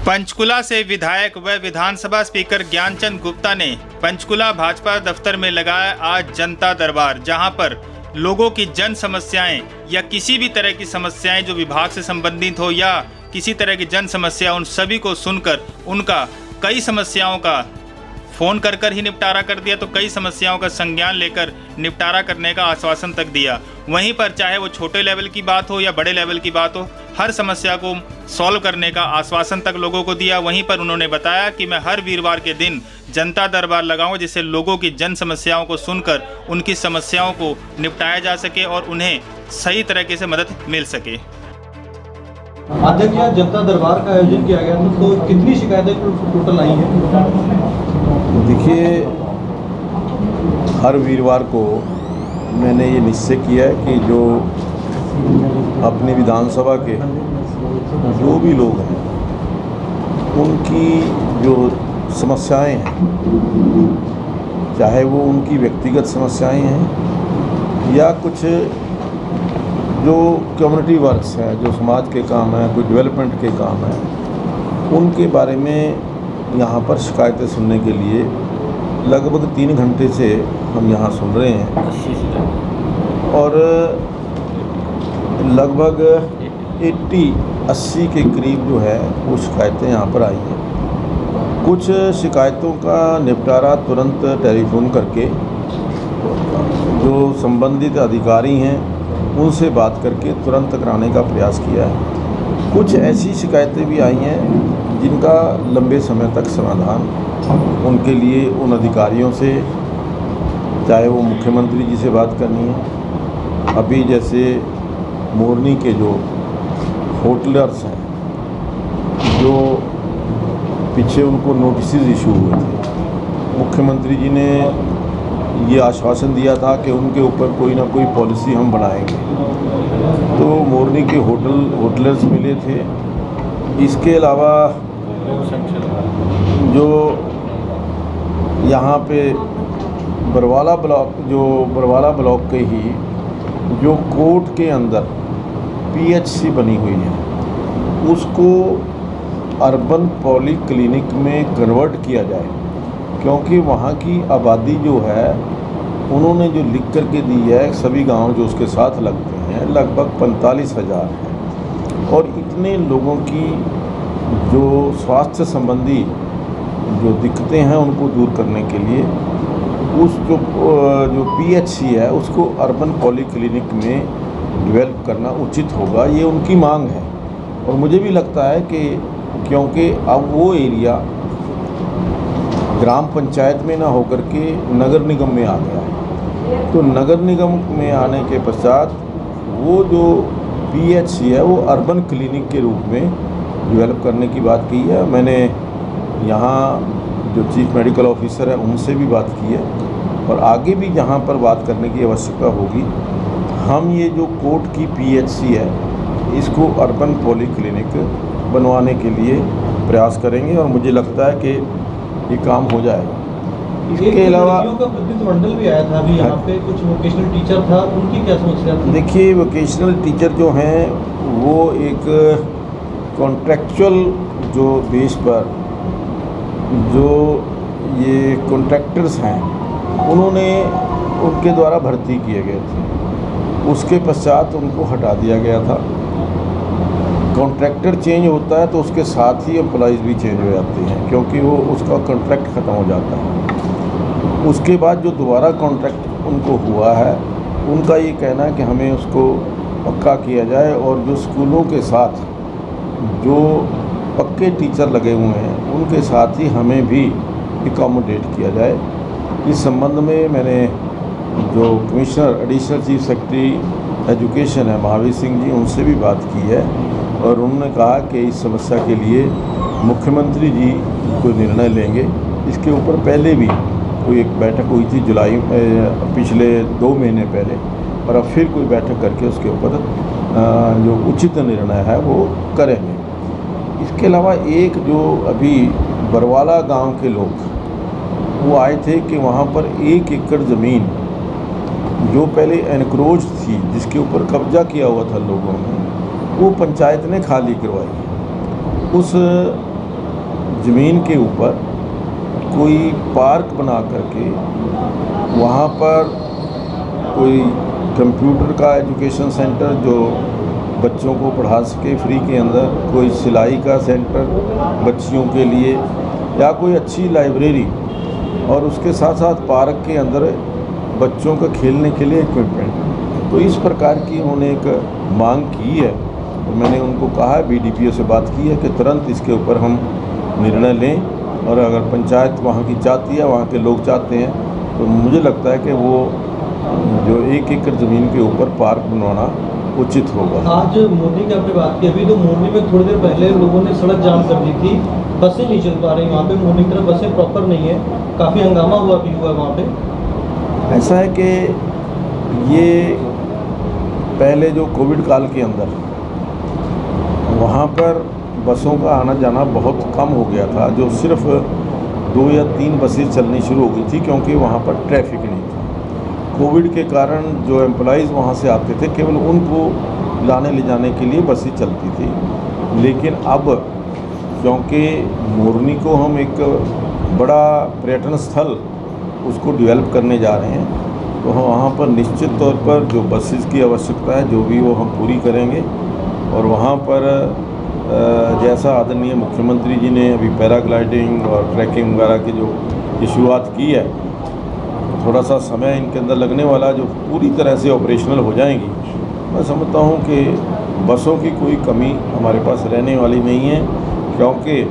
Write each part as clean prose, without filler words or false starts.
पंचकुला से विधायक व विधानसभा स्पीकर ज्ञानचंद गुप्ता ने पंचकुला भाजपा दफ्तर में लगाया आज जनता दरबार, जहां पर लोगों की जन समस्याएं या किसी भी तरह की समस्याएं जो विभाग से संबंधित हो या किसी तरह की जन समस्या, उन सभी को सुनकर उनका कई समस्याओं का फ़ोन कर ही निपटारा कर दिया, तो कई समस्याओं का संज्ञान लेकर निपटारा करने का आश्वासन तक दिया। वहीं पर चाहे वो छोटे लेवल की बात हो या बड़े लेवल की बात हो, हर समस्या को सॉल्व करने का आश्वासन तक लोगों को दिया। वहीं पर उन्होंने बताया कि मैं हर वीरवार के दिन जनता दरबार लगाऊं, जिससे लोगों की जन समस्याओं को सुनकर उनकी समस्याओं को निपटाया जा सके और उन्हें सही तरीके से मदद मिल सके। अध्यक्ष, जनता दरबार का आयोजन किया गया था, तो कितनी शिकायतें टोटल आई हैं? देखिए, हर वीरवार को मैंने ये निश्चय किया है कि जो अपनी विधानसभा के जो भी लोग हैं उनकी जो समस्याएं हैं, चाहे वो उनकी व्यक्तिगत समस्याएं हैं या कुछ जो कम्युनिटी वर्क्स हैं, जो समाज के काम हैं, कोई डेवलपमेंट के काम हैं, उनके बारे में यहाँ पर शिकायतें सुनने के लिए लगभग 3 घंटे से हम यहाँ सुन रहे हैं और लगभग 80 के करीब जो है वो शिकायतें यहाँ पर आई हैं। कुछ शिकायतों का निपटारा तुरंत टेलीफोन करके जो संबंधित अधिकारी हैं उनसे बात करके तुरंत कराने का प्रयास किया है। कुछ ऐसी शिकायतें भी आई हैं जिनका लंबे समय तक समाधान उनके लिए उन अधिकारियों से, चाहे वो मुख्यमंत्री जी से बात करनी है, अभी जैसे मोरनी के जो होटलर्स हैं, जो पीछे उनको नोटिस इशू हुए थे, मुख्यमंत्री जी ने ये आश्वासन दिया था कि उनके ऊपर कोई ना कोई पॉलिसी हम बनाएंगे, तो मोरनी के होटलर्स मिले थे। इसके अलावा जो यहाँ पे बरवाला ब्लॉक के ही जो कोर्ट के अंदर पीएचसी बनी हुई है, उसको अर्बन पॉली क्लिनिक में कन्वर्ट किया जाए, क्योंकि वहाँ की आबादी जो है उन्होंने जो लिख कर के दी है, सभी गांव जो उसके साथ लगते हैं लगभग 45,000 है और इतने लोगों की जो स्वास्थ्य संबंधी जो दिक्कतें हैं उनको दूर करने के लिए उस जो पीएचसी है उसको अर्बन पॉली क्लिनिक में डेवलप करना उचित होगा, ये उनकी मांग है। और मुझे भी लगता है कि क्योंकि अब वो एरिया ग्राम पंचायत में ना होकर के नगर निगम में आ गया है, तो नगर निगम में आने के पश्चात वो जो पीएचसी है वो अर्बन क्लिनिक के रूप में डेवलप करने की बात की है। मैंने यहाँ जो चीफ मेडिकल ऑफिसर है उनसे भी बात की है और आगे भी जहाँ पर बात करने की आवश्यकता होगी, हम ये जो कोर्ट की पीएचसी है इसको अर्बन पॉली क्लिनिक बनवाने के लिए प्रयास करेंगे और मुझे लगता है कि ये काम हो जाएगा। इसके अलावा का प्रतिनिधिमंडल भी आया था अभी यहाँ पे, कुछ वोकेशनल टीचर था, उनकी क्या समस्या थी? देखिए, वोकेशनल टीचर जो हैं वो एक कॉन्ट्रैक्चुअल जो बेस पर जो ये कॉन्ट्रैक्टर्स हैं उन्होंने उनके द्वारा भर्ती किए गए थे, उसके पश्चात उनको हटा दिया गया था। कॉन्ट्रैक्टर चेंज होता है तो उसके साथ ही एम्प्लॉइज़ भी चेंज हो जाते हैं, क्योंकि वो उसका कॉन्ट्रैक्ट ख़त्म हो जाता है। उसके बाद जो दोबारा कॉन्ट्रैक्ट उनको हुआ है, उनका ये कहना है कि हमें उसको पक्का किया जाए और जो स्कूलों के साथ जो पक्के टीचर लगे हुए हैं उनके साथ ही हमें भी एकोमोडेट किया जाए। इस संबंध में मैंने जो commissioner additional chief secretary education है महावीर सिंह जी, उनसे भी बात की है और उन्होंने कहा कि इस समस्या के लिए मुख्यमंत्री जी कोई निर्णय लेंगे। इसके ऊपर पहले भी कोई एक बैठक हुई थी जुलाई पिछले 2 महीने पहले, और अब फिर कोई बैठक करके उसके ऊपर जो उचित निर्णय है वो करेंगे। इसके अलावा एक जो अभी बरवाला गांव के लोग वो आए थे कि वहाँ पर 1 एकड़ ज़मीन जो पहले एनक्रोच थी, जिसके ऊपर कब्जा किया हुआ था लोगों ने, वो पंचायत ने खाली करवाई। उस ज़मीन के ऊपर कोई पार्क बना करके वहाँ पर कोई कंप्यूटर का एजुकेशन सेंटर जो बच्चों को पढ़ा सके फ्री के अंदर, कोई सिलाई का सेंटर बच्चियों के लिए, या कोई अच्छी लाइब्रेरी, और उसके साथ साथ पार्क के अंदर बच्चों का खेलने के लिए इक्विपमेंट। तो इस प्रकार की उन्होंने एक मांग की है, तो मैंने उनको कहा है, BDPO से बात की है कि तुरंत इसके ऊपर हम निर्णय लें, और अगर पंचायत वहाँ की चाहती है, वहाँ के लोग चाहते हैं, तो मुझे लगता है कि वो जो 1 एकड़ ज़मीन के ऊपर पार्क बनवाना उचित होगा। आज मोरनी की आपने बात की, अभी तो मोरनी में थोड़ी देर पहले लोगों ने सड़क जाम कर दी थी, बसें नहीं चल पा रही वहाँ पे, मोरनी की तरफ बसें प्रॉपर नहीं है, काफ़ी हंगामा हुआ वहाँ पे। ऐसा है कि ये पहले जो कोविड काल के अंदर वहाँ पर बसों का आना जाना बहुत कम हो गया था, जो सिर्फ 2 या 3 बसें चलनी शुरू हो गई थी, क्योंकि वहाँ पर ट्रैफिक नहीं था। कोविड के कारण जो एम्प्लॉइज़ वहाँ से आते थे, केवल उनको लाने ले जाने के लिए बसें चलती थी। लेकिन अब क्योंकि मोरनी को हम एक बड़ा पर्यटन स्थल उसको डेवलप करने जा रहे हैं, तो हम वहाँ पर निश्चित तौर पर जो बसेस की आवश्यकता है जो भी वो हम पूरी करेंगे। और वहाँ पर जैसा आदरणीय मुख्यमंत्री जी ने अभी पैराग्लाइडिंग और ट्रैकिंग वगैरह की जो ये शुरुआत की है, थोड़ा सा समय इनके अंदर लगने वाला, जो पूरी तरह से ऑपरेशनल हो जाएंगी। मैं समझता हूँ कि बसों की कोई कमी हमारे पास रहने वाली नहीं है, क्योंकि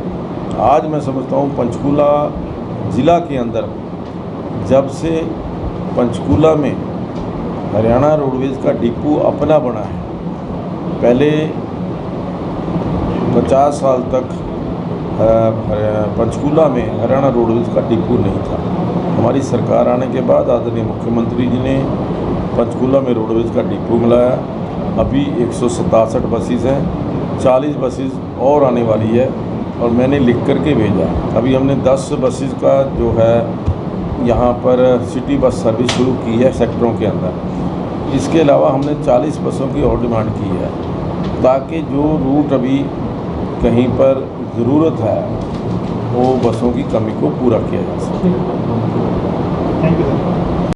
आज मैं समझता हूँ पंचकूला ज़िला के अंदर जब से पंचकूला में हरियाणा रोडवेज़ का डिपो अपना बना है, पहले 50 साल तक पंचकूला में हरियाणा रोडवेज़ का डिपो नहीं था। हमारी सरकार आने के बाद आदरणीय मुख्यमंत्री जी ने पंचकूला में रोडवेज़ का डिपो मिलाया। अभी 167 बसेस हैं, 40 बसेस और आने वाली है, और मैंने लिख करके भेजा। अभी हमने 10 बसेस का जो है यहाँ पर सिटी बस सर्विस शुरू की है सेक्टरों के अंदर। इसके अलावा हमने 40 बसों की और डिमांड की है, ताकि जो रूट अभी कहीं पर ज़रूरत है वो बसों की कमी को पूरा किया जा सके। Thank you sir.